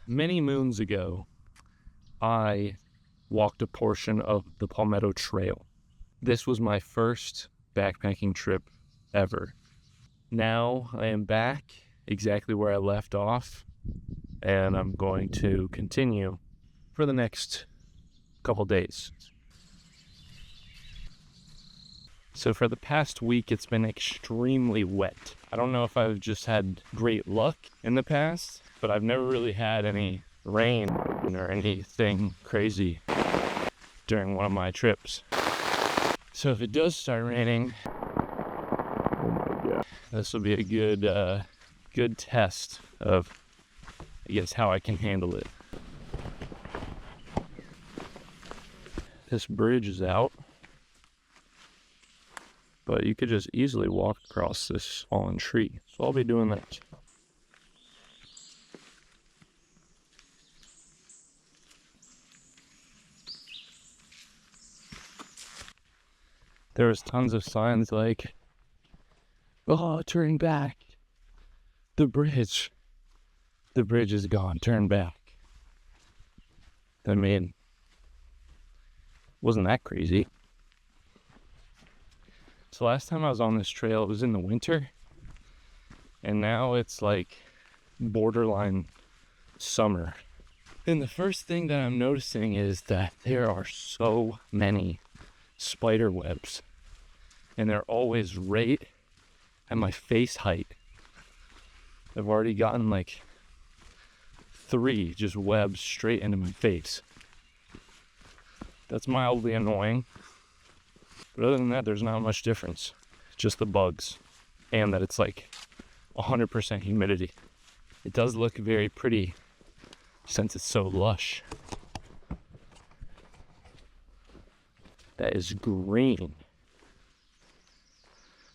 Many moons ago, I walked a portion of the Palmetto Trail. This was my first backpacking trip ever. Now I am back exactly where I left off, and I'm going to continue for the next couple days. So for the past week, it's been extremely wet. I don't know if I've just had great luck in the past, but I've never really had any rain or anything crazy during one of my trips. So if it does start raining, oh my God, this will be a good test of, I guess, how I can handle it. This bridge is out, but you could just easily walk across this fallen tree. So I'll be doing that. There was tons of signs like, oh, turn back. The bridge is gone, turn back. I mean, wasn't that crazy? So last time I was on this trail, it was in the winter, and now it's like borderline summer. And the first thing that I'm noticing is that there are so many spider webs, and they're always right at my face height. I've already gotten like 3 just webs straight into my face. That's mildly annoying. But other than that, there's not much difference. Just the bugs. And that it's like 100% humidity. It does look very pretty since it's so lush. That is green.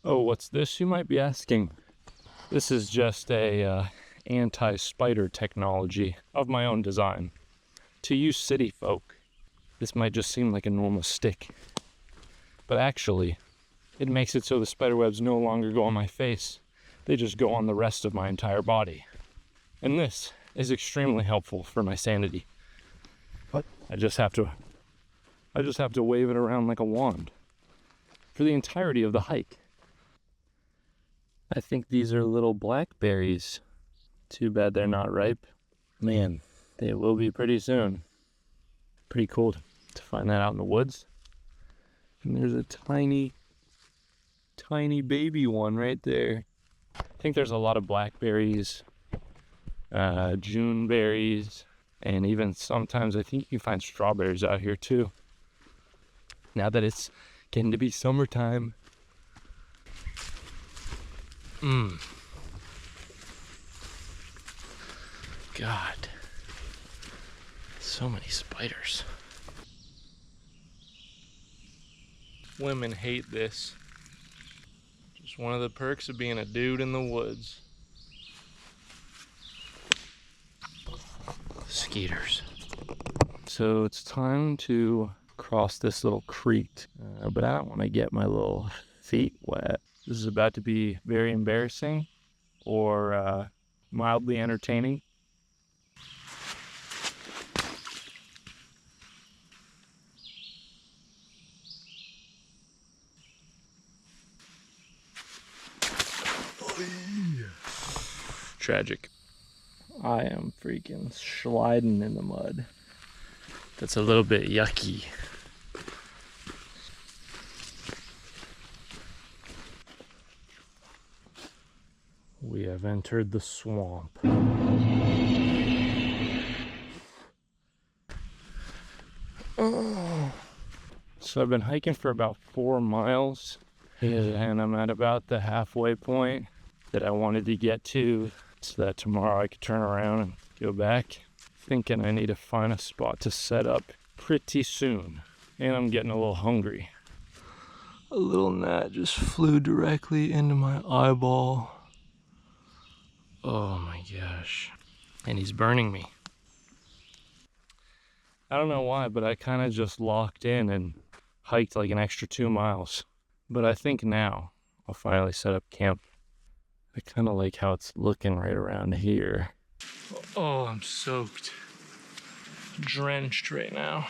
Oh, what's this, you might be asking? This is just a anti-spider technology of my own design. To you city folk, this might just seem like a normal stick. But actually, it makes it so the spider webs no longer go on my face. They just go on the rest of my entire body. And this is extremely helpful for my sanity. But I just have to wave it around like a wand for the entirety of the hike. I think these are little blackberries. Too bad they're not ripe. Man, they will be pretty soon. Pretty cool to find that out in the woods. And there's a tiny baby one right there. I think there's a lot of blackberries, June berries, and even sometimes I think you can find strawberries out here too. Now that it's getting to be summertime. God. So many spiders. Women hate this. Just one of the perks of being a dude in the woods. Skeeters. So it's time to cross this little creek, but I don't want to get my little feet wet. This is about to be very embarrassing or mildly entertaining. Tragic. I am freaking sliding in the mud. That's a little bit yucky. We have entered the swamp. Oh. So I've been hiking for about 4 miles, and I'm at about the halfway point that I wanted to get to, so that tomorrow I could turn around and go back. Thinking I need to find a spot to set up pretty soon. And I'm getting a little hungry. A little gnat just flew directly into my eyeball. Oh my gosh. And he's burning me. I don't know why, but I kind of just locked in and hiked like an extra 2 miles. But I think now I'll finally set up camp. I kind of like how it's looking right around here. Oh, I'm soaked. Drenched right now.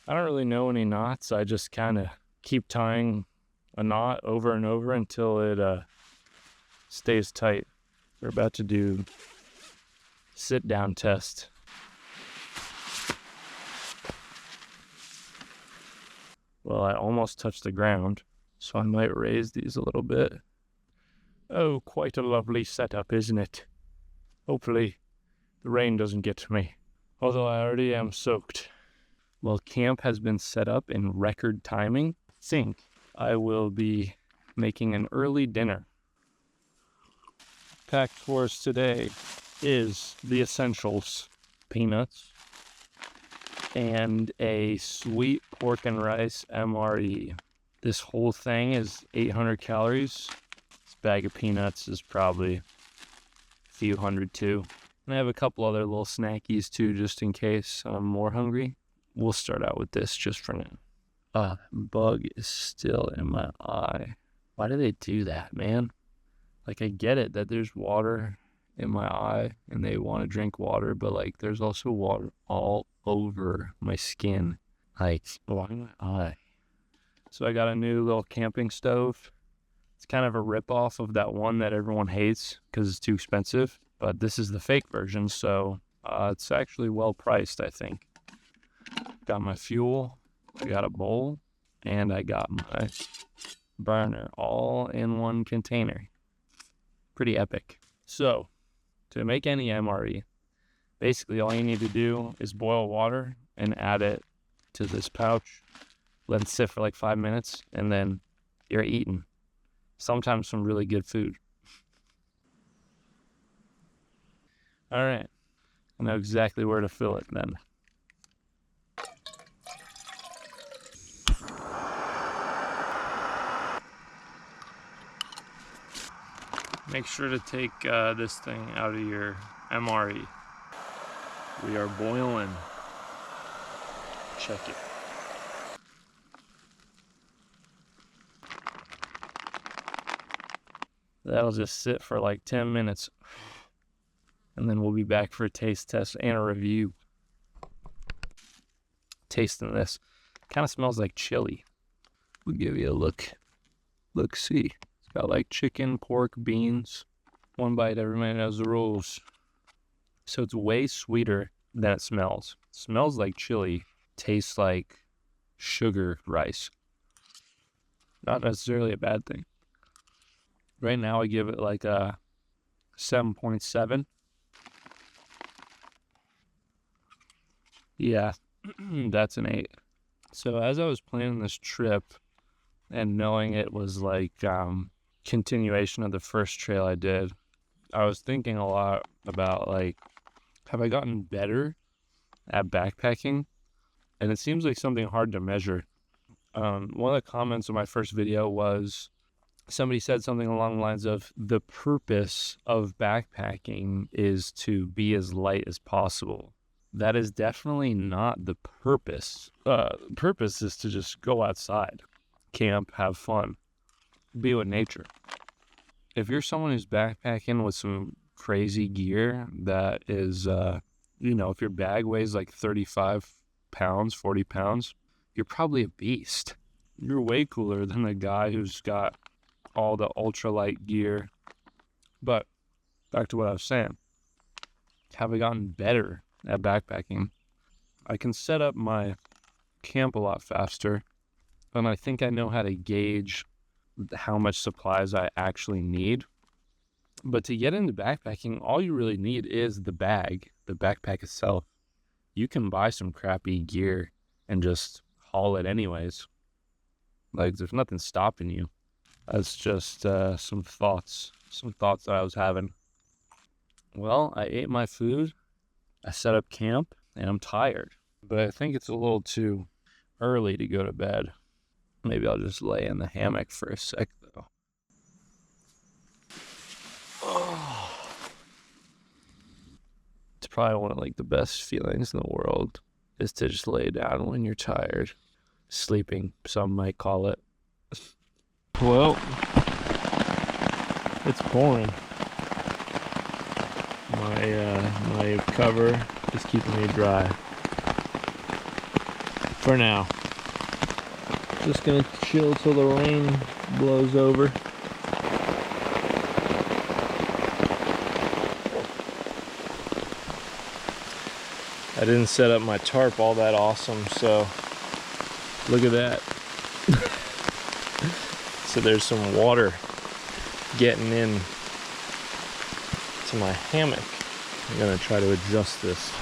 I don't really know any knots. I just kind of keep tying a knot over and over until it stays tight. We're about to do sit down test. Well, I almost touched the ground, so I might raise these a little bit. Oh, quite a lovely setup, isn't it? Hopefully the rain doesn't get to me, although I already am soaked. Well, camp has been set up in record timing. I think I will be making an early dinner. Packed for us today is the essentials: peanuts and a sweet pork and rice MRE. This whole thing is 800 calories. This bag of peanuts is probably a few hundred too. And I have a couple other little snackies too, just in case I'm more hungry. We'll start out with this just for now. Bug is still in my eye. Why do they do that, man? Like, I get it that there's water in my eye and they want to drink water, but like, there's also water all over my skin. Like, why my eye? So I got a new little camping stove. It's kind of a ripoff of that one that everyone hates because it's too expensive, but this is the fake version, so it's actually well priced, I think. Got my fuel, I got a bowl, and I got my burner all in one container. Pretty epic. So, to make any MRE, basically all you need to do is boil water and add it to this pouch, let it sit for like 5 minutes, and then you're eating. Sometimes some really good food. All right, I know exactly where to fill it then. Make sure to take this thing out of your MRE. We are boiling. Check it. That'll just sit for like 10 minutes. And then we'll be back for a taste test and a review. Tasting this. Kind of smells like chili. We'll give you a look. Look, see. It's got like chicken, pork, beans. One bite, every man knows the rules. So it's way sweeter than it smells. It smells like chili. Tastes like sugar rice. Not necessarily a bad thing. Right now I give it like a 7.7. Yeah, that's an 8. So as I was planning this trip and knowing it was like continuation of the first trail I did, I was thinking a lot about like, have I gotten better at backpacking? And it seems like something hard to measure. One of the comments of my first video was somebody said something along the lines of, the purpose of backpacking is to be as light as possible. That is definitely not the purpose. The purpose is to just go outside, camp, have fun, be with nature. If you're someone who's backpacking with some crazy gear that is, if your bag weighs like 35 pounds, 40 pounds, you're probably a beast. You're way cooler than the guy who's got all the ultralight gear. But back to what I was saying. Have I gotten better at backpacking? I can set up my camp a lot faster, and I think I know how to gauge how much supplies I actually need. But to get into backpacking, all you really need is the bag, the backpack itself. You can buy some crappy gear and just haul it anyways. Like, there's nothing stopping you. That's just some thoughts that I was having. Well, I ate my food, I set up camp, and I'm tired. But I think it's a little too early to go to bed. Maybe I'll just lay in the hammock for a sec, though. Oh. It's probably one of like the best feelings in the world, is to just lay down when you're tired. sleeping, some might call it. Well, it's pouring. My cover is keeping me dry for now. Just gonna chill till the rain blows over. I didn't set up my tarp all that awesome, so look at that. So there's some water getting in to my hammock. I'm gonna try to adjust this.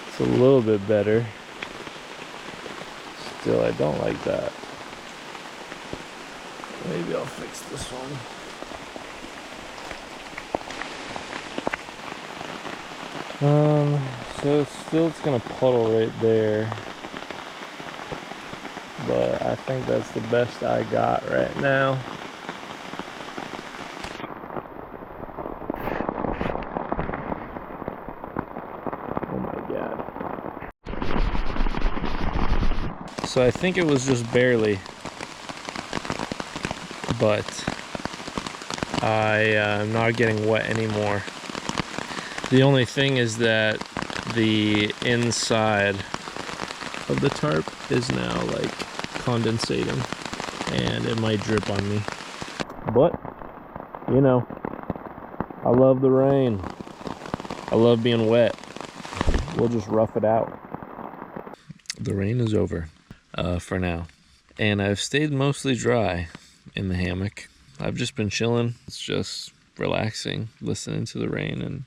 It's a little bit better. Still, I don't like that. Maybe I'll fix this one. So it's gonna puddle right there. But I think that's the best I got right now. Oh my God. So I think it was just barely, but I'm not getting wet anymore. The only thing is that the inside of the tarp is now like condensating and it might drip on me. But, you know, I love the rain. I love being wet. We'll just rough it out. The rain is over for now. And I've stayed mostly dry in the hammock. I've just been chilling. It's just relaxing, listening to the rain and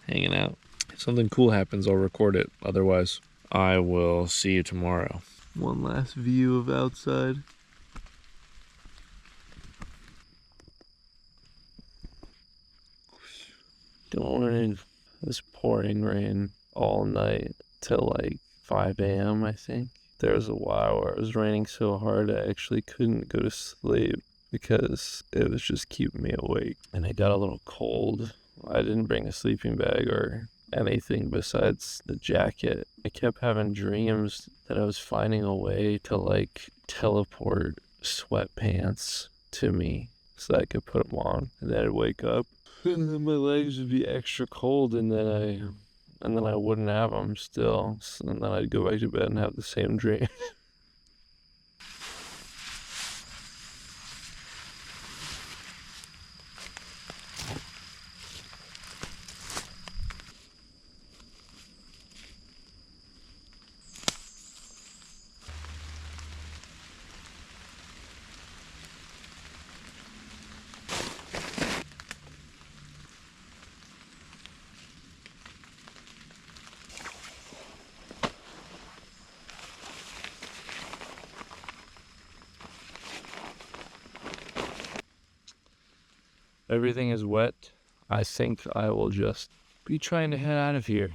hanging out. If something cool happens, I'll record it. Otherwise, I will see you tomorrow. One last view of outside. Good morning. It was pouring rain all night till like 5 a.m. I think. There was a while where it was raining so hard I actually couldn't go to sleep because it was just keeping me awake. And I got a little cold. I didn't bring a sleeping bag or anything besides the jacket. I kept having dreams that I was finding a way to like teleport sweatpants to me so that I could put them on and then I'd wake up and then my legs would be extra cold and then I wouldn't have them still, and then I'd go back to bed and have the same dream. Everything is wet. I think I will just be trying to head out of here.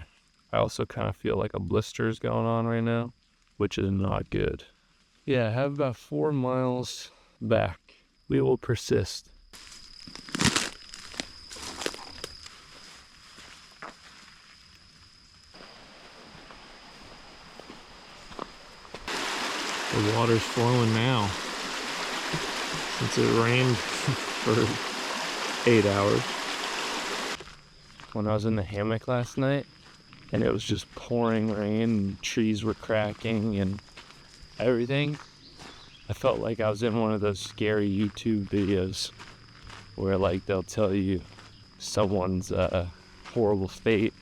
I also kind of feel like a blister is going on right now, which is not good. Yeah, I have about 4 miles back. We will persist. The water's flowing now. Since it rained for 8 hours. When I was in the hammock last night and it was just pouring rain and trees were cracking and everything, I felt like I was in one of those scary YouTube videos where like they'll tell you someone's horrible fate.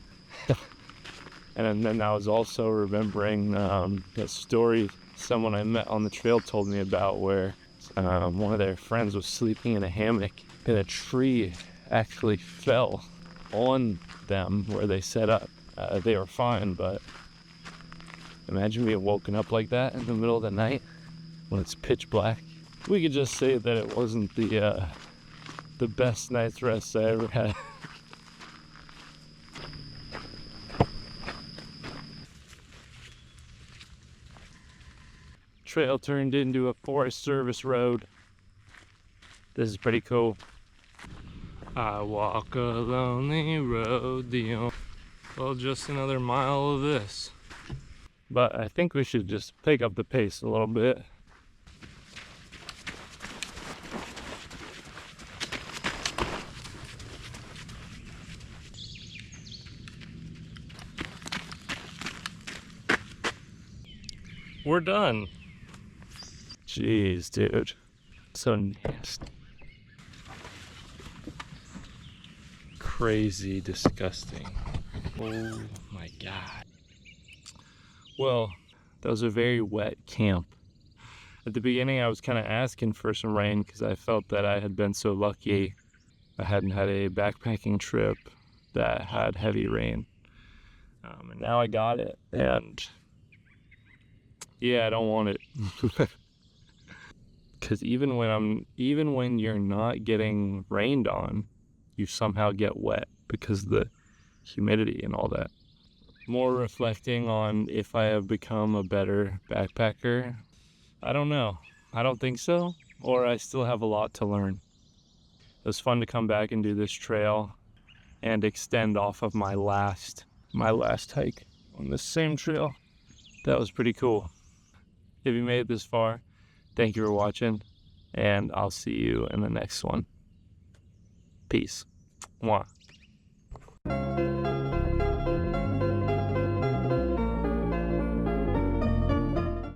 And then I was also remembering a story someone I met on the trail told me about where one of their friends was sleeping in a hammock and a tree actually fell on them where they set up. They were fine, but imagine being woken up like that in the middle of the night when it's pitch black. We could just say that it wasn't the best night's rest I ever had. Trail turned into a Forest Service road. This is pretty cool. I walk a lonely road, well, just another mile of this. But I think we should just pick up the pace a little bit. We're done. Jeez, dude. So nasty. Crazy disgusting. Oh my God. Well, that was a very wet camp. At the beginning, I was kind of asking for some rain because I felt that I had been so lucky. I hadn't had a backpacking trip that had heavy rain. And now I got it. And yeah, I don't want it. Because even when you're not getting rained on, you somehow get wet because of the humidity and all that. More reflecting on if I have become a better backpacker, I don't know. I don't think so, or I still have a lot to learn. It was fun to come back and do this trail and extend off of my last hike on this same trail. That was pretty cool. If you made it this far, thank you for watching, and I'll see you in the next one. Peace. Mwah.